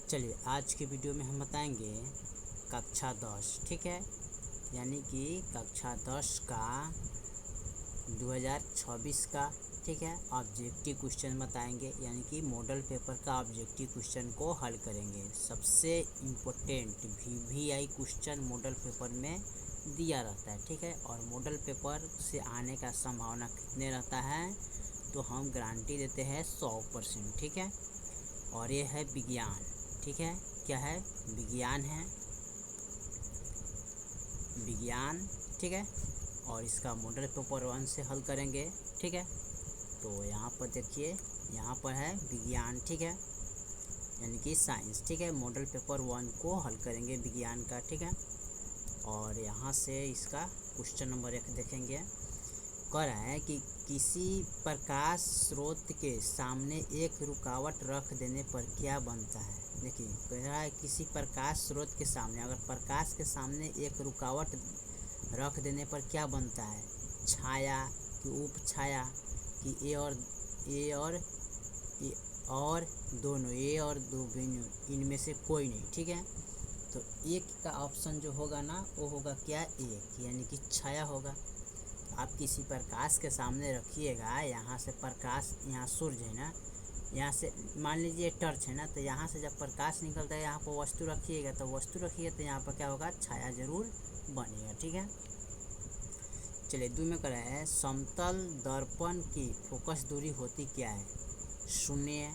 चलिए आज के वीडियो में हम बताएंगे कक्षा 10, ठीक है, यानी कि कक्षा 10 का 2026 का, ठीक है, ऑब्जेक्टिव क्वेश्चन बताएंगे, यानी कि मॉडल पेपर का ऑब्जेक्टिव क्वेश्चन को हल करेंगे। सबसे important VVI question model paper में दिया रहता है, ठीक है, और मॉडल पेपर से आने का संभावना कितने रहता है, तो हम गारंटी देते हैं 100%, ठीक है। और ये है विज्ञान, ठीक है, क्या है, विज्ञान है, विज्ञान, ठीक है, और इसका मॉडल पेपर 1 से हल करेंगे, ठीक है। तो यहाँ पर देखिए, यहाँ पर है विज्ञान, ठीक है, यानी कि साइंस, ठीक है, मॉडल पेपर 1 को हल करेंगे विज्ञान का, ठीक है। और यहाँ से इसका क्वेश्चन नंबर 1 देखेंगे। कह रहा है कि किसी प्रकाश स्रोत के सामने एक रुकावट रख देने पर क्या बनता है। देखिए, कह रहा है किसी प्रकाश स्रोत के सामने, अगर प्रकाश के सामने एक रुकावट रख देने पर क्या बनता है, छाया कि उप छाया कि ए और दोनों, ए और दो बिंदु, इनमें से कोई नहीं, ठीक है। तो एक का ऑप्शन जो होगा ना वो होगा क्या, एक, यानी कि छाया होगा। आप किसी प्रकाश के सामने रखिएगा, यहाँ से प्रकाश, यहाँ सूर्य है ना, यहाँ से मान लीजिए टर्च है ना, तो यहाँ से जब प्रकाश निकलता है यहाँ पर वस्तु रखिएगा, तो यहाँ पर क्या होगा, छाया जरूर बनेगा, ठीक है। चलिए 2 में करा है, समतल दर्पण की फोकस दूरी होती क्या है, 0,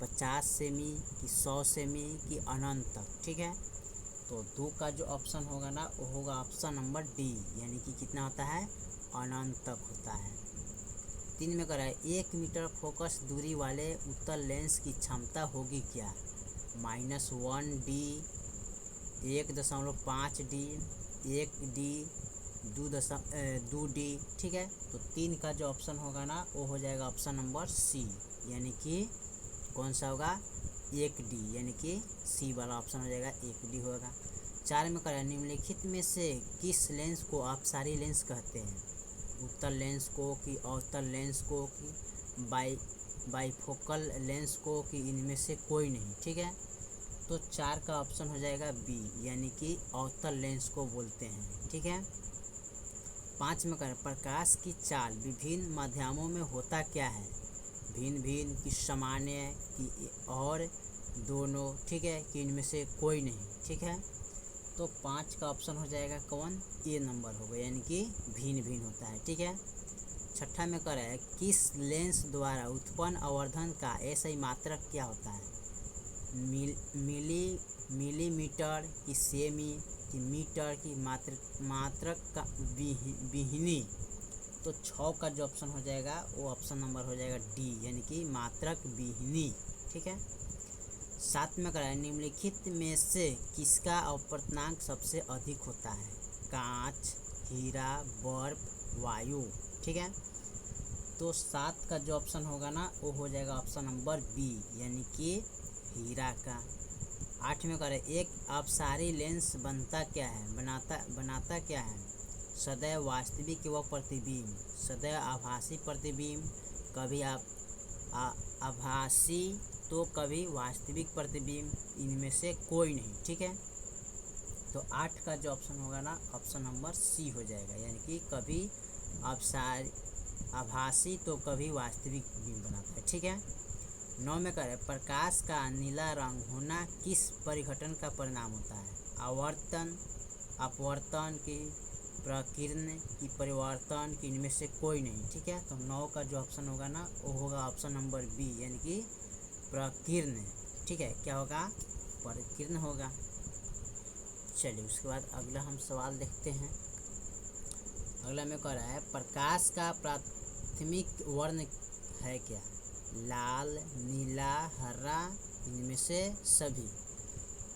50 सेमी कि 100 सेमी कि अनंत तक, ठीक है। तो 2 का जो ऑप्शन होगा ना वो होगा ऑप्शन नंबर डी, यानी कि कितना होता है, अनंत तक होता है। 3 में करा है, 1 मीटर फोकस दूरी वाले उत्तल लेंस की क्षमता होगी क्या, -1D, 1.5D, 1D, 2D, ठीक है। तो 3 का जो ऑप्शन होगा ना वो हो जाएगा ऑप्शन नंबर सी, यानी कि कौन सा होगा, 1D, यानी कि सी वाला ऑप्शन हो जाएगा, 1D होगा। 4 में करा, निम्नलिखित में से किस लेंस को अपसारी लेंस कहते हैं, उत्तल लेंस को कि अवतल लेंस को कि बाइफोकल लेंस को कि इनमें से कोई नहीं, ठीक है। तो 4 का ऑप्शन हो जाएगा बी, यानी कि अवतल लेंस को बोलते हैं, ठीक है। 5 में करें, प्रकाश की चाल विभिन्न माध्यमों में होता क्या है, भिन्न भिन्न कि सामान्य कि और दोनों, ठीक है, कि इनमें से कोई नहीं, ठीक है। तो 5 का ऑप्शन हो जाएगा कौन, ए नंबर होगा, यानी कि भिन्न भिन्न होता है, ठीक है। 6 में कह रहा है, किस लेंस द्वारा उत्पन्न आवर्धन का ऐसा मात्रक क्या होता है, मिलीमीटर की सेमी कि मीटर की मात्रक का विहीनी। तो 6 का जो ऑप्शन हो जाएगा वो ऑप्शन नंबर हो जाएगा डी, यानी कि मात्रक विहीनी, ठीक है। 7 में करा है, निम्नलिखित में से किसका अपवर्तनांक सबसे अधिक होता है, कांच, हीरा, बर्फ, वायु, ठीक है। तो 7 का जो ऑप्शन होगा ना वो हो जाएगा ऑप्शन नंबर बी, यानी कि हीरा का। 8 में करें, एक अपसारी लेंस बनाता क्या है, सदैव वास्तविक व प्रतिबिंब, सदैव आभासी प्रतिबिंब, कभी आभासी तो कभी वास्तविक प्रतिबिंब, इनमें से कोई नहीं, ठीक है। तो 8 का जो ऑप्शन होगा ना ऑप्शन नंबर सी हो जाएगा, यानी कि कभी आभासी तो कभी वास्तविक बिंब बनाता है, ठीक है। 9 में करें, प्रकाश का नीला रंग होना किस परिघटन का परिणाम होता है, आवर्तन, अपवर्तन की, प्रकीर्ण की, परिवर्तन की, इनमें से कोई नहीं, ठीक है। तो 9 का जो ऑप्शन होगा ना वो होगा ऑप्शन नंबर बी, यानी कि प्रकीर्ण, ठीक है, क्या होगा, प्रकीर्ण होगा। चलिए उसके बाद अगला हम सवाल देखते हैं। अगला में कह रहा है, प्रकाश का प्राथमिक वर्ण है क्या, लाल, नीला, हरा, इनमें से सभी।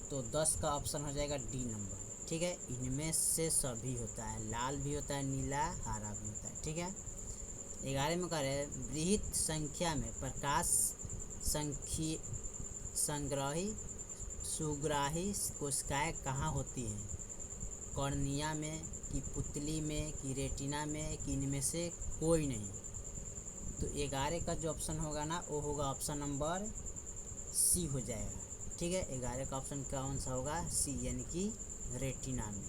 तो 10 का ऑप्शन हो जाएगा डी नंबर, ठीक है, इनमें से सभी होता है, लाल भी होता है, नीला, हरा भी होता है, ठीक है। 11 में कह रहे हैं, बृहत संख्या में प्रकाश संग्राही सुग्राही कोशिकाएं कहाँ होती हैं, कॉर्निया में कि पुतली में कि रेटिना में कि इनमें से कोई नहीं। तो 11 का जो ऑप्शन होगा ना वो होगा ऑप्शन नंबर सी हो जाएगा, ठीक है, 11 का ऑप्शन कौन सा होगा? सी, यानी कि रेटिना में।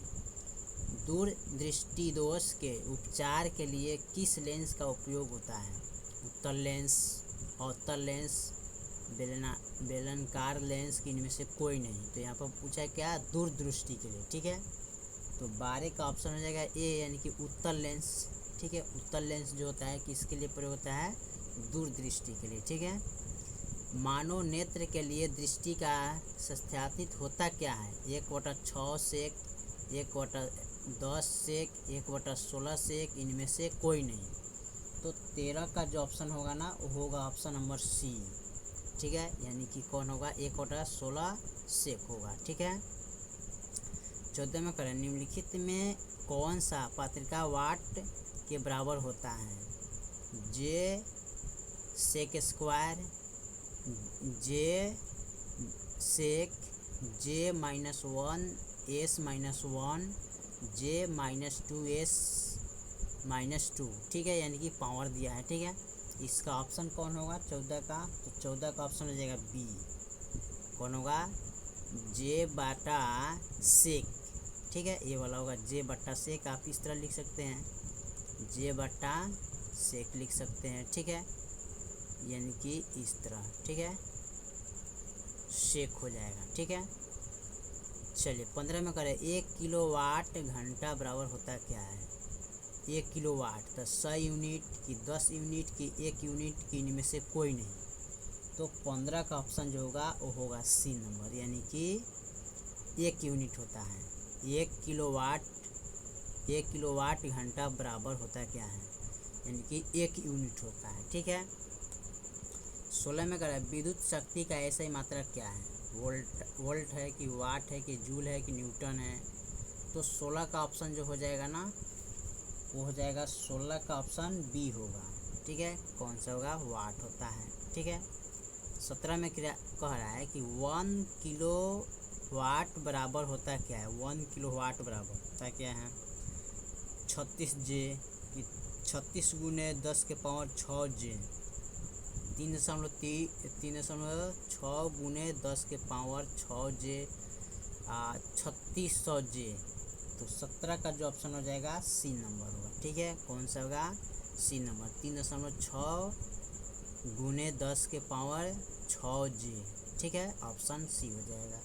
दूर दृष्टि दोष के उपचार के लिए किस लेंस का उपयोग होता है? उत्तल लेंस, अवतल लेंस, बेलनाकार लेंस की इनमें से कोई नहीं। तो यहाँ पर पूछा है क्या? दूरदृष्टि के लिए। ठीक है, तो 12 का ऑप्शन हो जाएगा ए, यानी कि उत्तल लेंस। ठीक है, उत्तल लेंस जो होता है किसके लिए प्रयोग होता है? दूरदृष्टि के लिए। ठीक है, मानव नेत्र के लिए दृष्टि का सत्यापित होता क्या है? 1/6 सेक, 1/10 सेक, 1/16 सेक, इनमें से कोई नहीं। तो 13 का जो ऑप्शन होगा ना वो होगा ऑप्शन नंबर सी। ठीक है, यानी कि कौन होगा? 1/16 सेक होगा। ठीक है, 14 में करें, निम्नलिखित में कौन सा पत्रिका वाट के बराबर होता है? जे सेक स्क्वायर, जे सेक, J-1, S-1, J-2S-2। ठीक है, यानी कि पावर दिया है। ठीक है, इसका ऑप्शन कौन होगा 14 का? तो 14 का ऑप्शन हो जाएगा बी। कौन होगा? J/सेक। ठीक है, ये वाला होगा J/सेक। आप इस तरह लिख सकते हैं, J/सेक लिख सकते हैं। ठीक है, यानी कि इस तरह। ठीक है, सेक हो जाएगा। ठीक है, चलिए 15 में करें, 1 किलोवाट घंटा बराबर होता क्या है? 1 किलोवाट तो 100 यूनिट की, 10 यूनिट की, 1 यूनिट की, इनमें से कोई नहीं। तो 15 का ऑप्शन जो होगा वो होगा सी नंबर, यानी कि 1 यूनिट होता है। 1 किलोवाट घंटा बराबर होता क्या है? यानी कि 1 यूनिट होता है। ठीक है, 16 में करें, विद्युत शक्ति का ऐसा ही मात्रा क्या है? वोल्ट है कि वाट है कि जूल है कि न्यूटन है? तो 16 का ऑप्शन जो हो जाएगा ना वो हो जाएगा 16 का ऑप्शन बी होगा। ठीक है, कौन सा होगा? वाट होता है। ठीक है, 17 में क्या कह रहा है कि 1 किलोवाट बराबर होता क्या है? 1 किलोवाट बराबर होता क्या है? 36 जे कि 36 गुने 10 के पावर 6 जे, 3.6 गुने 10 के पावर 6 जे, 3600 जे। तो 17 का जो ऑप्शन हो जाएगा सी नंबर होगा। ठीक है, कौन सा होगा? सी नंबर, 3.6 गुने 10 के पावर 6 जे। ठीक है, ऑप्शन सी हो जाएगा।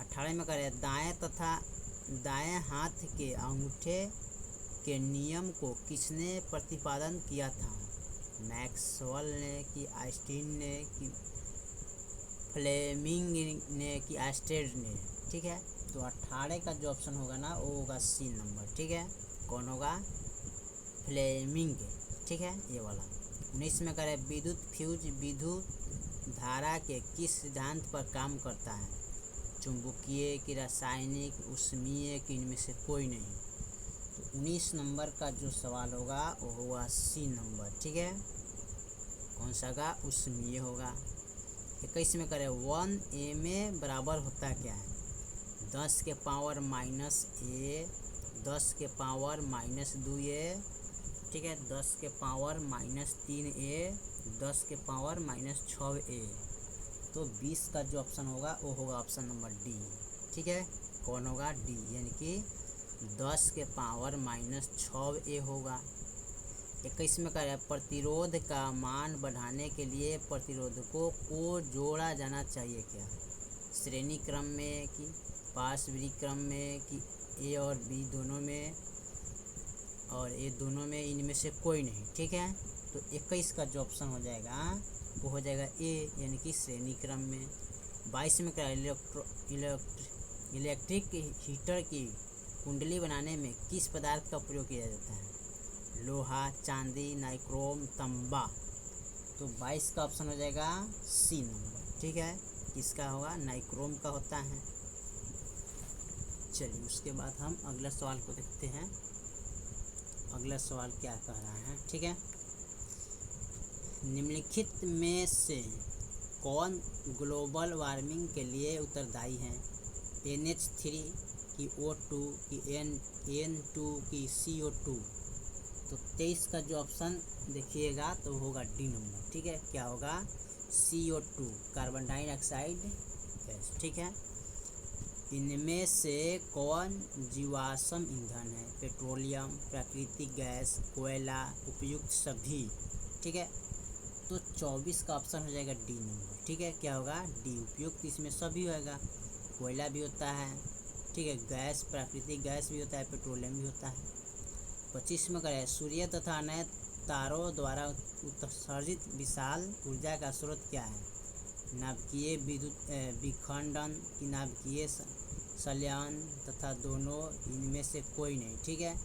18 में करें, दाएं तथा दाएं हाथ के अंगूठे के नियम को किसने प्रतिपादन किया था? मैक्सवेल ने कि आइंस्टीन ने कि फ्लेमिंग ने कि आस्टेड ने? ठीक है, तो 18 का जो ऑप्शन होगा ना वो होगा सी नंबर। ठीक है, कौन होगा? फ्लेमिंग। ठीक है, ये वाला। 19 में करें, विद्युत फ्यूज विद्युत धारा के किस सिद्धांत पर काम करता है? चुंबकीय कि रासायनिक, ऊष्मीय कि इनमें से कोई नहीं। तो 19 नंबर का जो सवाल होगा वो होगा सी नंबर। ठीक है, कौन सा का? ऊष्मीय होगा। 21 में करें, 1 ma बराबर होता क्या है? 10 के पावर -a, 10 के पावर -2a, ठीक है, 10 के पावर -3a, 10 के पावर -6a। तो 20 का जो ऑप्शन होगा वो होगा ऑप्शन नंबर डी। ठीक है, कौन होगा? डी, यानी कि 10 के पावर -6a होगा। 21 में कह रहा है, प्रतिरोध का मान बढ़ाने के लिए प्रतिरोधकों को जोड़ा जाना चाहिए क्या? श्रेणी क्रम में कि पार्श्विक क्रम में कि ए और बी दोनों में, और ये दोनों में, इनमें से कोई नहीं। ठीक है, तो 21 का जो ऑप्शन हो जाएगा वो हो जाएगा ए, यानी कि श्रेणी क्रम में। 22 में क्या? इलेक्ट्रिक हीटर की कुंडली बनाने में किस पदार्थ का प्रयोग किया जाता है? लोहा, चांदी, नाइक्रोम, तांबा। तो 22 का ऑप्शन हो जाएगा सी नंबर। ठीक है, किसका होगा? नाइक्रोम का होता है। चलिए उसके बाद हम अगला सवाल को देखते हैं। अगला सवाल क्या कह रहा है? ठीक है, निम्नलिखित में से कौन ग्लोबल वार्मिंग के लिए उत्तरदायी है? NH3 की O2 की N2 की CO2। तो 23 का जो ऑप्शन देखिएगा तो होगा डी नंबर। ठीक है, क्या होगा? CO2 कार्बन डाइऑक्साइड गैस, ठीक है। इनमें से कौन जीवाश्म ईंधन है? पेट्रोलियम, प्राकृतिक गैस, कोयला, उपयुक्त सभी, ठीक है। तो 24 का ऑप्शन हो जाएगा डी नंबर, ठीक है। क्या होगा? डी, उपयुक्त इसमें सभी होगा। कोयला भी होता है, ठीक है, गैस, प्राकृतिक गैस भी होता है, पेट्रोलियम भी होता है। 25 में करें, सूर्य तथा अन्य तारों द्वारा उत्सर्जित विशाल ऊर्जा का स्रोत क्या है? नाभिकीय विद्युत विखंडन की नाभिकीय संलयन तथा दोनों, इनमें से कोई नहीं, ठीक है।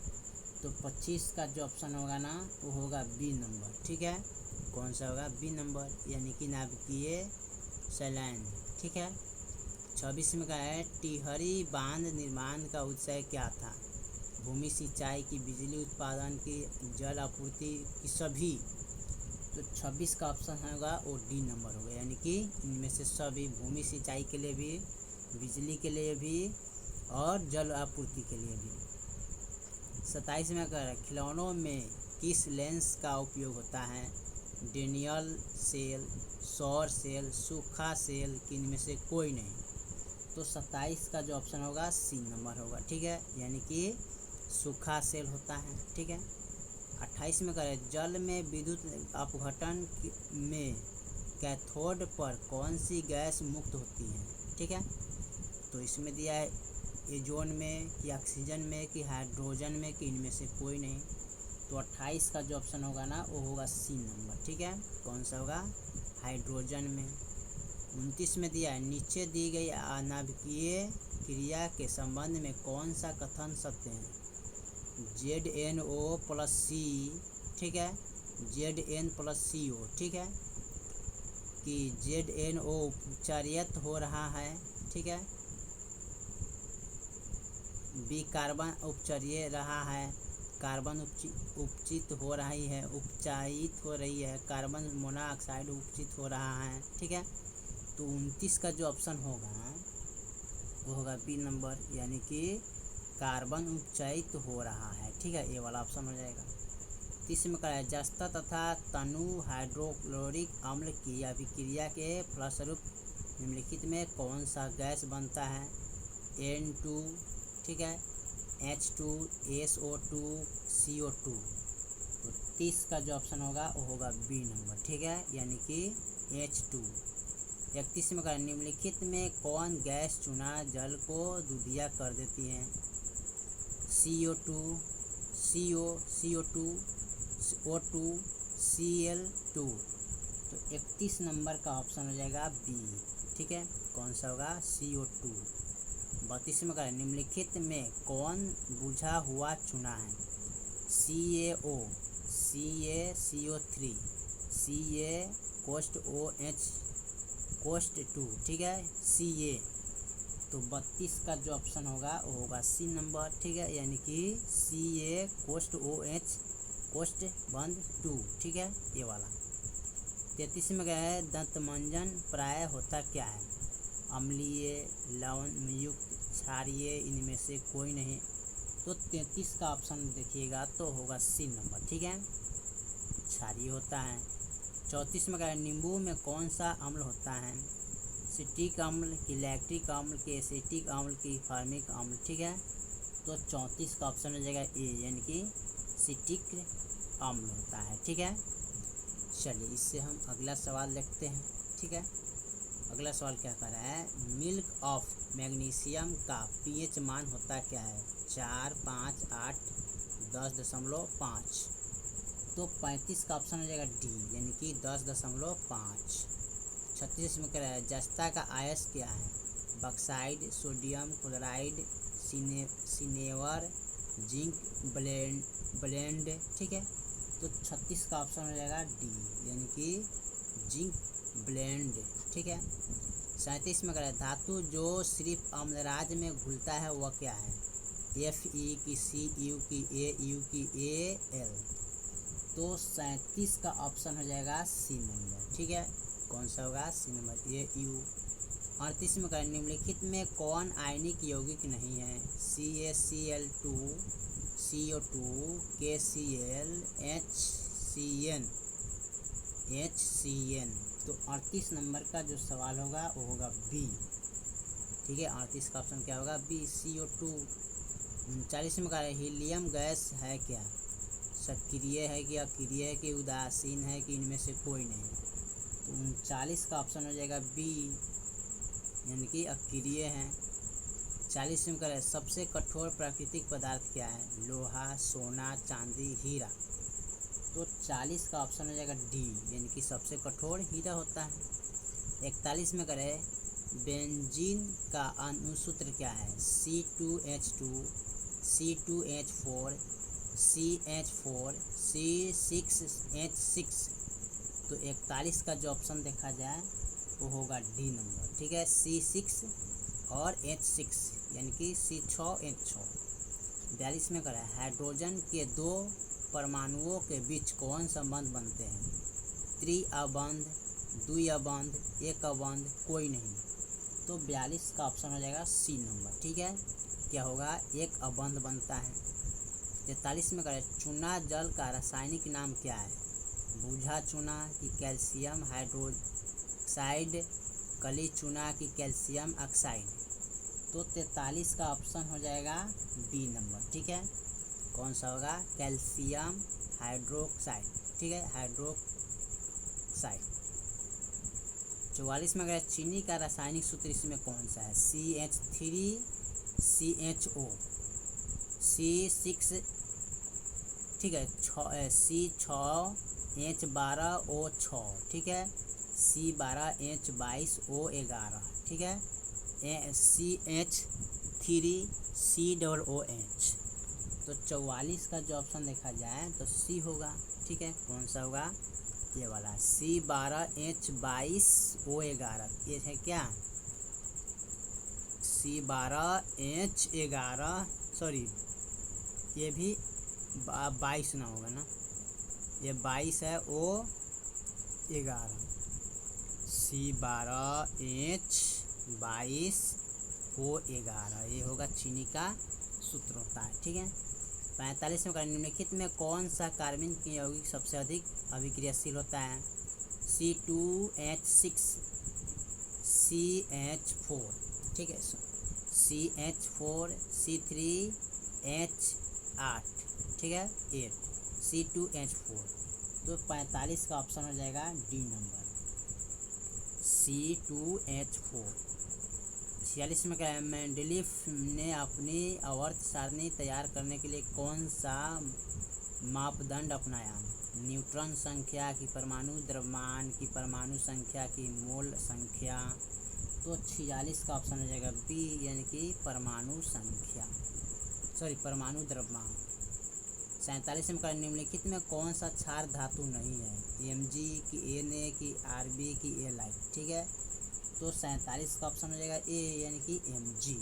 तो 25 का जो ऑप्शन होगा ना वो होगा बी नंबर, ठीक है। कौन सा होगा? बी नंबर, यानी कि नाभिकीय संलयन, ठीक है। 26 में कहा है, टिहरी बांध निर्माण का उद्देश्य क्या था? भूमि सिंचाई की, बिजली उत्पादन की, जल आपूर्ति की, सभी। तो 26 का ऑप्शन होगा वो डी नंबर होगा, यानी कि इनमें से सभी, भूमि सिंचाई के लिए भी, बिजली के लिए भी और जल आपूर्ति के लिए भी। 27 में कह रहा है, खिलौनों में किस लेंस का उपयोग होता है? डेनियल सेल, सौर सेल, सूखा सेल, कि इनमें से कोई नहीं। तो 27 का जो ऑप्शन होगा सी नंबर होगा, ठीक है, यानी कि सूखा सेल होता है, ठीक है। 28 में कह रहे हैं, जल में विद्युत अपघटन में कैथोड पर कौन सी गैस मुक्त होती है? ठीक है, तो इसमें दिया है एजोन में कि ऑक्सीजन में कि हाइड्रोजन में कि इनमें से कोई नहीं। तो 28 का जो ऑप्शन होगा ना वो होगा सी नंबर, ठीक है। कौन सा होगा? हाइड्रोजन में। 29 में दिया है, नीचे दी गई नाभिकीय क्रिया के संबंध में कौन सा कथन सत्य है? ZnO+C, ठीक है, Zn+CO, ठीक है, कि ZnO उपचर्यित हो रहा है, ठीक है। बी, कार्बन उपचर्य रहा है, कार्बन उपचित हो रही है, उपचायित हो रही है, कार्बन मोनोऑक्साइड उपचित हो रहा है, ठीक है। तो 29 का जो ऑप्शन होगा वो होगा बी नंबर, यानी कि कार्बन उपचयित हो रहा है, ठीक है, ये वाला ऑप्शन हो जाएगा। 30 में कहा है, जस्ता तथा तनु हाइड्रोक्लोरिक अम्ल की अभिक्रिया के फलस्वरूप निम्नलिखित में कौन सा गैस बनता है? N2, ठीक है, H2, SO2, CO2। तो 30 का जो ऑप्शन होगा वो होगा बी नंबर, ठीक है, यानी कि H2। 31 में कहा, निम्नलिखित में कौन गैस चूना जल को दूधिया कर देती है? CO2, CO, CO2, O2, Cl2। तो 31 नंबर का ऑप्शन हो जाएगा बी, ठीक है, कौन सा होगा? CO2। 32 में कहा, निम्नलिखित में कौन बुझा हुआ चूना है? CaO, CaCO3, CaCOH, COST2, ठीक है, Ca। तो 32 का जो ऑप्शन होगा वो होगा सी नंबर, ठीक है, यानी कि CaCOSTOH, COST2, ठीक है, ये वाला। 33 में क्या है, दंतमंजन प्राय होता क्या है? अम्लीय, लवणयुक्त, क्षारीय, इनमें से कोई नहीं। तो 33 का ऑप्शन देखिएगा तो होगा सी नंबर, ठीक है, क्षारीय होता है। 34 में क्या है, नींबू में कौन सा अम्ल होता है? सिट्रिक अम्ल की, लैक्टिक अम्ल की, एसिटिक अम्ल की, फार्मिक अम्ल, ठीक है। तो 34 का ऑप्शन हो जाएगा ए, यानी कि सिट्रिक अम्ल होता है, ठीक है। चलिए इससे हम अगला सवाल देखते हैं, ठीक है। अगला सवाल क्या कर रहा है, मिल्क ऑफ मैग्नीशियम का पीएच मान होता क्या है? 4, 5, 8, 10.5। तो 35 का ऑप्शन हो जाएगा डी, यानी कि 10.5। 36 में कह रहा है, जस्ता का आयस क्या है? Bauxite, sodium chloride, cinnabar, zinc blende, ठीक है। तो 36 का ऑप्शन हो जाएगा डी, यानी कि जिंक ब्लेंड, ठीक है। 37 में कह रहा है, धातु जो सिर्फ अम्लराज में घुलता है वह क्या है? Fe की, Cu की, Au की, Al। तो 37 का ऑप्शन हो जाएगा सी नंबर, ठीक है, कौन सा होगा? सी नंबर, Au। 38 में कह रहा है, निम्नलिखित में कौन आयनिक यौगिक नहीं है? CaCl2, CO2, KCl, HCN। तो 38 नंबर का जो सवाल होगा वो होगा बी। ठीक है, 38 का ऑप्शन क्या होगा? B, CO2। 39 में कहा है हीलियम गैस है क्या? सक्रिय है कि अक्रिय है कि उदासीन है कि इनमें से कोई नहीं? तो 39 का ऑप्शन हो जाएगा बी, यानी कि अक्रिय है। 40 में कह रहा है सबसे कठोर प्राकृतिक पदार्थ क्या है? लोहा, सोना, चांदी, हीरा। तो 40 का ऑप्शन हो जाएगा डी, यानी कि सबसे कठोर हीरा होता है। 41 में कह रहे हैं बेंजीन का अनुसूत्र क्या है? C2H2, C2H4, CH4, C6H6। तो 41 का जो ऑप्शन देखा जाए वो होगा डी नंबर। ठीक है, C6 और H6 यानी कि C6H6। 42 में करा है हाइड्रोजन के दो परमाणुओं के बीच कौन संबंध बनते हैं? त्रिअबंध, द्विअबंध, एक अबंध, कोई नहीं। तो 42 का ऑप्शन हो जाएगा सी नंबर। ठीक है, क्या होगा? एक अबंध बनता है। 43 में करें चूना जल का रासायनिक नाम क्या है? बूझा चूना की कैल्शियम हाइड्रोक्साइड, कली चूना की कैल्शियम ऑक्साइड। तो 43 का ऑप्शन हो जाएगा बी नंबर। ठीक है, कौन सा होगा? Calcium hydroxide. ठीक है, हाइड्रोक्साइड। 44 में अगर चीनी का रासायनिक सूत्र इसमें कौन सा है? CH3CHO, C6, ठीक है, C6H12O6, ठीक है, C12H22O11, ठीक है, CH3COOH। तो 44 का जो ऑप्शन देखा जाए तो सी होगा। ठीक है, कौन सा होगा? ये वाला C12H22O11। ये है क्या? C12H11, सॉरी ये भी 22 ना होगा ना, ये 22 है, O11। C12H22O11 ये होगा चीनी का सूत्र होता है। ठीक है, 45 में निम्नलिखित में कौन सा कार्बन की यौगिक सबसे अधिक अभिक्रियाशील होता है? C2H6, CH4, ठीक है, CH4, C3H8, ठीक है, 8, C2H4। तो 45 का ऑप्शन हो जाएगा डी नंबर, C2H4। 46 में क्या है? मेंडलीफ ने अपनी आवर्त सारणी तैयार करने के लिए कौन सा मापदंड अपनाया? न्यूट्रॉन संख्या की, परमाणु द्रव्यमान की, परमाणु संख्या की, मोल संख्या। तो 46 का ऑप्शन हो जाएगा बी, यानी कि परमाणु संख्या, सॉरी परमाणु द्रव्यमान। 47 में निम्नलिखित में कौन सा क्षार धातु नहीं है? Mg की, Na की, Rb की, Li। ठीक है, तो 47 का ऑप्शन हो जाएगा ए, यानी कि Mg।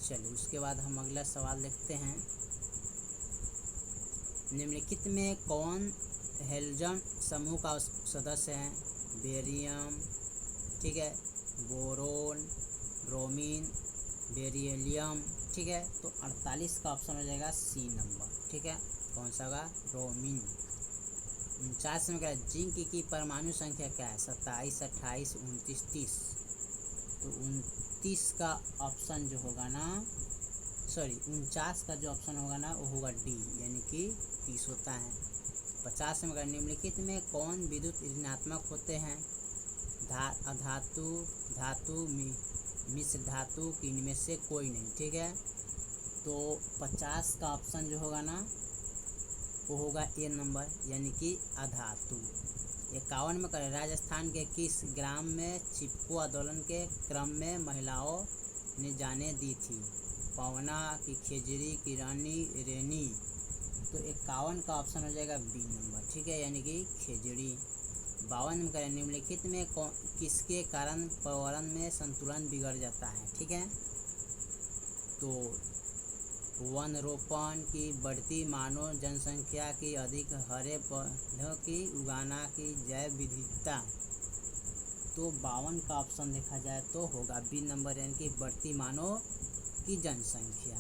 चलिए उसके बाद हम अगला सवाल देखते हैं। निम्नलिखित में कौन हेलोजन समूह का सदस्य है? बेरियम, ठीक है, बोरोन, ब्रोमीन, बेरिलियम। ठीक है, तो 48 का ऑप्शन हो जाएगा सी नंबर। ठीक है, कौन सा होगा? ब्रोमीन। 49 में क्या है? जिंक की परमाणु संख्या क्या है? 27, 28, 29, 30। तो 29 का ऑप्शन जो होगा ना, सॉरी 49 का जो ऑप्शन होगा ना वो होगा डी, यानी कि 30 होता है। 50 में निम्नलिखित में कौन विद्युत ऋणात्मक होते हैं? अधातु, धातु, मिश्र धातु की, इनमें से कोई नहीं। ठीक है, तो 50 का ऑप्शन जो होगा ना वो होगा ए नंबर, यानी कि अधातु। 51 में करें राजस्थान के किस ग्राम में चिपको आंदोलन के क्रम में महिलाओं ने जाने दी थी? पवना की, खेजड़ी की, रानी रेनी। तो 51 का ऑप्शन हो जाएगा बी नंबर। ठीक है, यानी कि खेजड़ी। 52 में करें निम्नलिखित में किसके कारण पर्यावरण में संतुलन बिगड़ जाता है? ठीक है, तो वन रोपण की, बढ़ती मानव जनसंख्या की, अधिक हरे पौधों की उगाना की, जैव विविधता। तो 52 का ऑप्शन देखा जाए तो होगा बी नंबर, यानी कि बढ़ती मानव की जनसंख्या।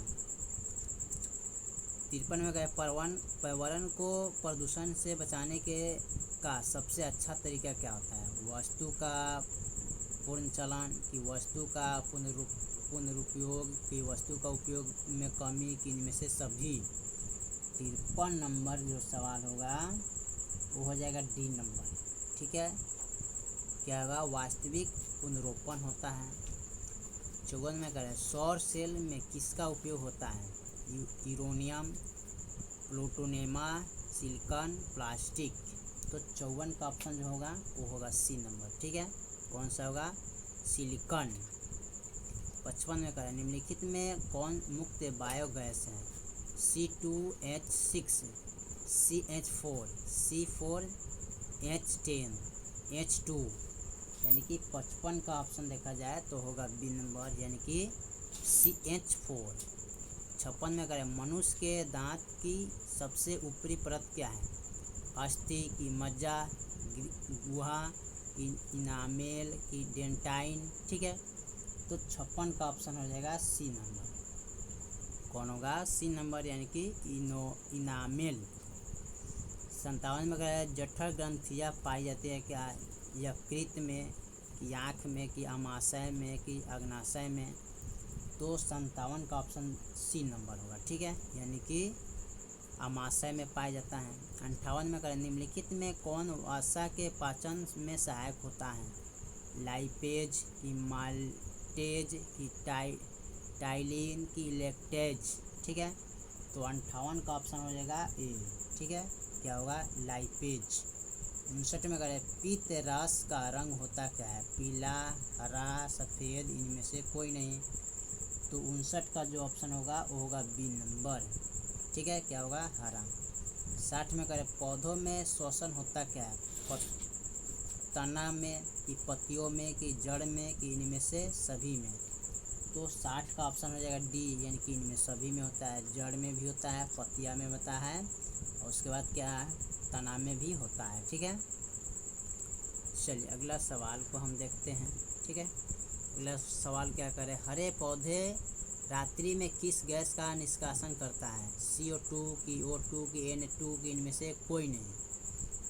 53 में कहे पर्यावरण को प्रदूषण से बचाने का सबसे अच्छा तरीका क्या होता है? वस्तु का पुनर्चलन, कि वस्तु का पुनरुपयोग, कि वस्तु का उपयोग में कमी, कि इनमें से सभी। 53 नंबर जो सवाल होगा वो हो जाएगा डी नंबर। ठीक है, क्या होगा? वास्तविक पुनरोपण होता है। 54 में करें सौर सेल में किसका उपयोग होता है? Uranium, plutonium, silicon, plastic. तो 54 का ऑप्शन जो होगा वो होगा सी नंबर। ठीक है, कौन सा होगा? सिलिकॉन। 55 में करें निम्नलिखित में कौन मुक्त बायोगैस है? C2H6, CH4, C4H10, H2। यानी कि 55 का ऑप्शन देखा जाए तो होगा बी नंबर, यानी कि CH4। 56 में करें मनुष्य के दांत की सबसे ऊपरी परत क्या है? अस्थि, की मज्जा, गुहा, की इनामेल, की डेंटाइन। ठीक है, तो 56 का ऑप्शन हो जाएगा सी नंबर। कौन होगा? सी नंबर, यानी कि इनामेल। 57 में करें जठर ग्रंथियाँ पाई जाती है क्या? यकृत में, कि आँख में, कि अमाशय में, कि अग्नाशय में। तो 57 का ऑप्शन सी नंबर होगा। ठीक है, यानी कि अमाशय में पाया जाता है। 58 में करें निम्नलिखित में कौन वसा के पाचन में सहायक होता है? लाइपेज, की माल्टेज, की टाइलिन, की लैक्टेज। ठीक है, तो 58 का ऑप्शन हो जाएगा ए। ठीक है, क्या होगा? लाइपेज। 59 में करें पीत रस का रंग होता क्या है? पीला, हरा, सफ़ेद, इनमें से कोई नहीं। तो 59 का जो ऑप्शन होगा वो होगा बी नंबर। ठीक है, क्या होगा? हरा। 60 में करें पौधों में श्वसन होता क्या है? तना में, कि पत्तियों में, कि जड़ में, कि इनमें से सभी में। तो 60 का ऑप्शन हो जाएगा डी, यानी कि इनमें सभी में होता है। जड़ में भी होता है, पत्तियाँ में होता है, और उसके बाद क्या है? तना में भी होता है। ठीक है, चलिए अगला सवाल को हम देखते हैं। ठीक है, अगला सवाल क्या करे? हरे पौधे रात्रि में किस गैस का निष्कासन करता है? CO2, की O2, की N2, की इनमें से कोई नहीं।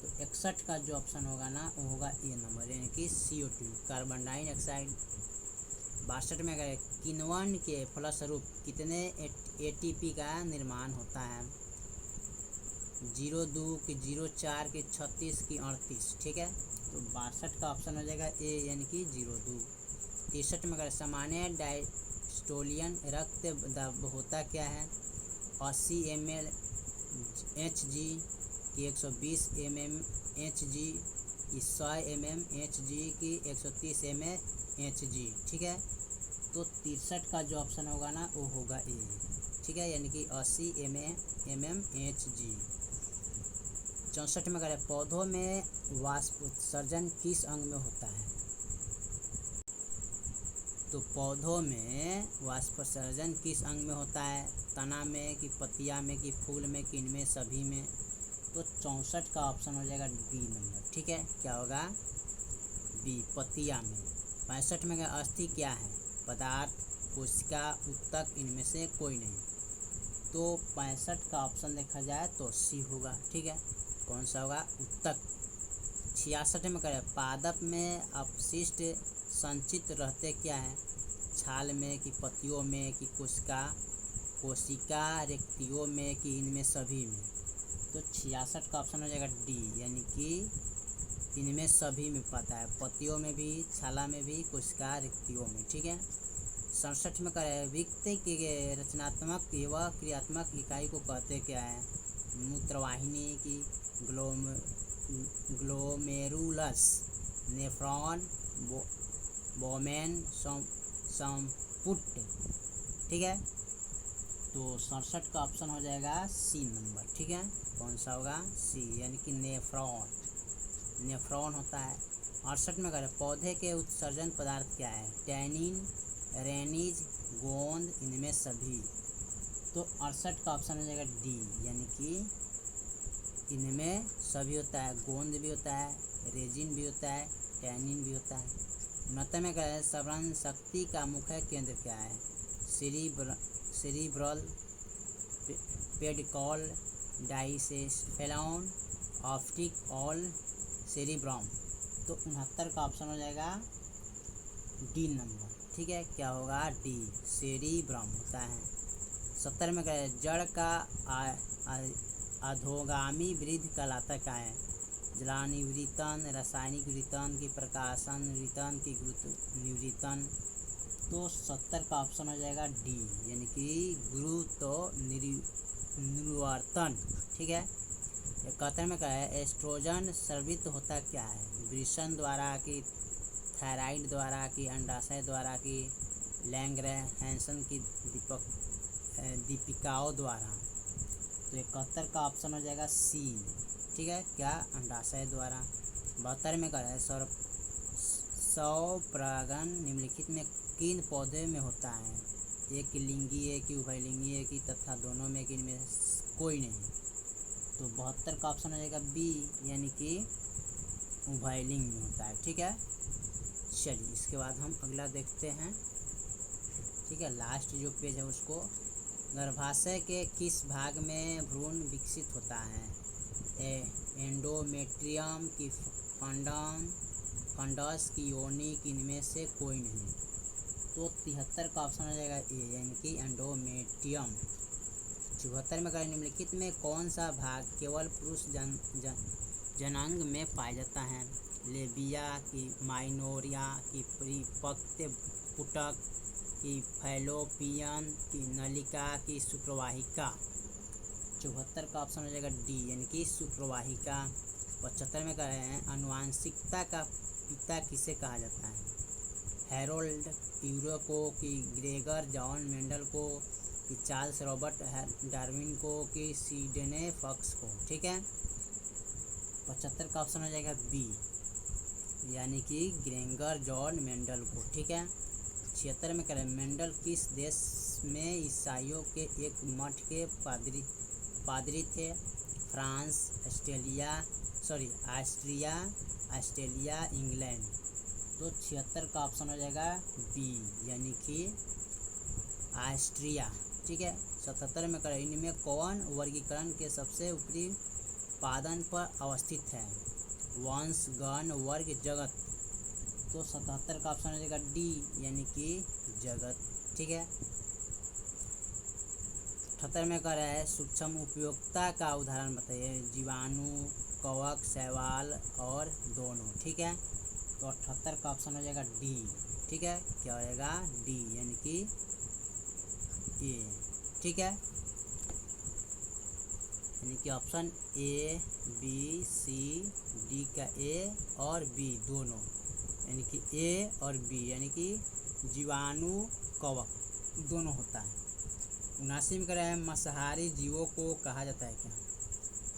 तो 61 का जो ऑप्शन होगा ना वो होगा ए नंबर, यानी कि CO2, कार्बन डाइऑक्साइड। 62 में अगर किण्वन के फलस्वरूप कितने ATP का निर्माण होता है? 02, की 04, की 36, की 38। ठीक है, तो 62 का ऑप्शन हो जाएगा ए, यानी कि 02। 63 में अगर सामान्य डायस्टोलियन रक्त दबाव होता क्या है? 80 ml Hg, की 120 mm Hg, की 100 mm Hg, की 130 mm Hg। ठीक है, तो 63 का जो ऑप्शन होगा ना वो होगा ए। ठीक है, यानी कि 80 mm Hg। 64 में अगर पौधों में वाष्पोत्सर्जन किस अंग में होता है? तो पौधों में वाष्पोत्सर्जन किस अंग में होता है? तना में, कि पत्तियाँ में, कि फूल में, कि इनमें सभी में। तो 64 का ऑप्शन हो जाएगा बी नंबर। ठीक है, क्या होगा? बी, पत्तियाँ में। 65 में अस्थि क्या है? पदार्थ, कोशिका, ऊतक, इनमें से कोई नहीं। तो 65 का ऑप्शन देखा जाए तो सी होगा। ठीक है, कौन सा होगा? ऊतक। 66 में करें पादप में अपशिष्ट संचित रहते क्या है? छाल में, कि पत्तियों में, कि कोशिका रेक्तियों में, कि इनमें सभी में। तो 66 का ऑप्शन हो जाएगा डी, यानी कि इनमें सभी में पाता है, पत्तियों में भी, छाला में भी, कोशिका रेक्तियों में। ठीक है, 67 में करें व्यक्ति के रचनात्मक व क्रियात्मक इकाई को कहते क्या है? मूत्रवाहिनी, की ग्लोमेरुलस, नेफ्रॉन, बोमेन, संपुट। ठीक है, तो 67 का ऑप्शन हो जाएगा सी नंबर। ठीक है, कौन सा होगा? सी, यानी कि नेफ्रॉन होता है। 68 में करें पौधे के उत्सर्जन पदार्थ क्या है? टैनिन, रेनिज, गोंद, इनमें सभी। तो 68 का ऑप्शन हो जाएगा डी, यानी कि इनमें सभी होता है। गोंद भी होता है, रेजिन भी होता है, टैनिन भी होता है। 69 में करें स्मरण शक्ति का मुख्य केंद्र क्या है? सेरिब्रल पेडिकल डाइसेफेलॉन ऑप्टिक ऑल सेरिब्रम। तो 69 का ऑप्शन हो जाएगा डी नंबर, ठीक है, क्या होगा डी, सेरिब्रम होता है। 70 में क्या जड़ का अधोगामी वृद्धि कहलाता क्या है? जलानिवृतन, रासायनिक विवृतन की प्रकाशन विवृतन की गुरुत्व निवृतन। तो 70 का ऑप्शन हो जाएगा डी, यानी कि गुरुत्व निवर्तन, ठीक है। 71 में क्या है एस्ट्रोजन स्रावित होता क्या है? वृषण द्वारा कि थायराइड द्वारा कि अंडाशय द्वारा कि लैंगरहैंसन की दीपिकाओं द्वारा। तो 71 का ऑप्शन हो जाएगा सी, ठीक है, क्या अंडाशय द्वारा। 72 में क्या है स्वपरागण निम्नलिखित में किन पौधे में होता है? एक लिंगी है कि उभयलिंगी है कि तथा दोनों में कि इनमें कोई नहीं। तो 72 का ऑप्शन हो जाएगा बी, यानी कि उभयलिंग में होता है, ठीक है। चलिए इसके बाद हम अगला देखते हैं, ठीक है, लास्ट जो पेज है उसको। गर्भाशय के किस भाग में भ्रूण विकसित होता है? एंडोमेट्रियम की फंडस की योनि की इनमें से कोई नहीं। तो 73 का ऑप्शन हो जाएगा ए, यानी कि एंडोमेट्रियम। 74 में निम्नलिखित में कौन सा भाग केवल पुरुष जनांग में पाया जाता है? लेबिया की माइनोरिया की परिपक्व पुटक की फैलोपियन की नलिका की शुक्रवाहिका। 74 का ऑप्शन हो जाएगा डी, यानी कि शुक्रवाहिका। 75 में कह रहे हैं आनुवांशिकता का पिता किसे कहा जाता है? हैरोल्ड यूरे को कि ग्रेगर जॉन मेंडल को कि चार्ल्स रॉबर्ट डार्विन को कि सिडने फॉक्स को, ठीक है। 75 का ऑप्शन हो जाएगा बी, यानी कि ग्रेगर जॉन मेंडल को, ठीक है। 76 में करें मेंडल किस देश में ईसाइयों के एक मठ के पादरी थे? France, Austria, England. तो 76 का ऑप्शन हो जाएगा बी, यानी कि ऑस्ट्रिया, ठीक है। 77 में करें इनमें कौन वर्गीकरण के सबसे ऊपरी पादन पर अवस्थित है? वंश, गण, वर्ग, जगत। तो 77 का ऑप्शन हो जाएगा डी, यानी कि जगत, ठीक है। 78 में कह रहा है सूक्ष्म उपयोगिता का उदाहरण बताइए? जीवाणु, कवक, शैवाल और दोनों, ठीक है। तो 78 का ऑप्शन हो जाएगा डी, ठीक है, क्या हो जाएगा डी, यानी कि ए, ठीक है, यानी कि option A, B, C, D का ए और बी दोनों, यानी कि ए और बी, यानी कि जीवाणु कवक दोनों होता है। 79 में कह रहे हैं मांसाहारी जीवों को कहा जाता है क्या?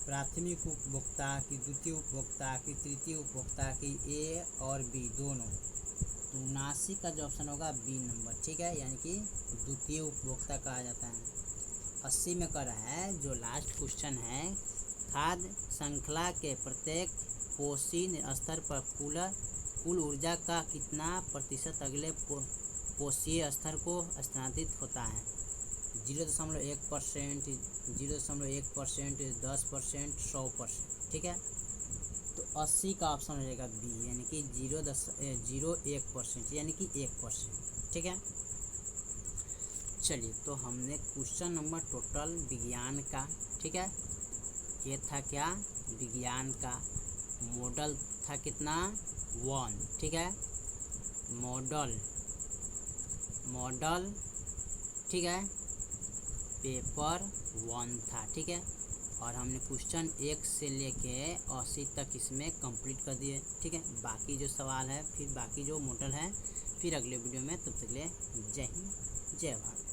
प्राथमिक उपभोक्ता की, द्वितीय उपभोक्ता की, तृतीय उपभोक्ता की, ए और बी दोनों। तो 79 का जो ऑप्शन होगा बी नंबर, ठीक है, यानी कि द्वितीय उपभोक्ता कहा जाता है। 80 में कह रहा है जो लास्ट क्वेश्चन है खाद्य श्रृंखला के प्रत्येक पोषी स्तर पर कुल ऊर्जा का कितना प्रतिशत अगले पोषीय स्तर को स्थानांतरित होता है? 0.1%, 0.1%, 10%, 100%, ठीक है। तो 80 का ऑप्शन हो जाएगा बी, यानी कि 0.1%, यानी कि 1%, ठीक है। चलिए तो हमने क्वेश्चन नंबर टोटल विज्ञान का, ठीक है, ये था क्या विज्ञान का मॉडल था कितना 1, ठीक है, मॉडल, ठीक है, पेपर 1 था, ठीक है। और हमने क्वेश्चन 1 से लेके 80 तक इसमें कंप्लीट कर दिए, ठीक है। बाकी जो सवाल है फिर बाकी जो मॉडल है फिर अगले वीडियो में, तब तक के लिए जय हिंद जय भारत।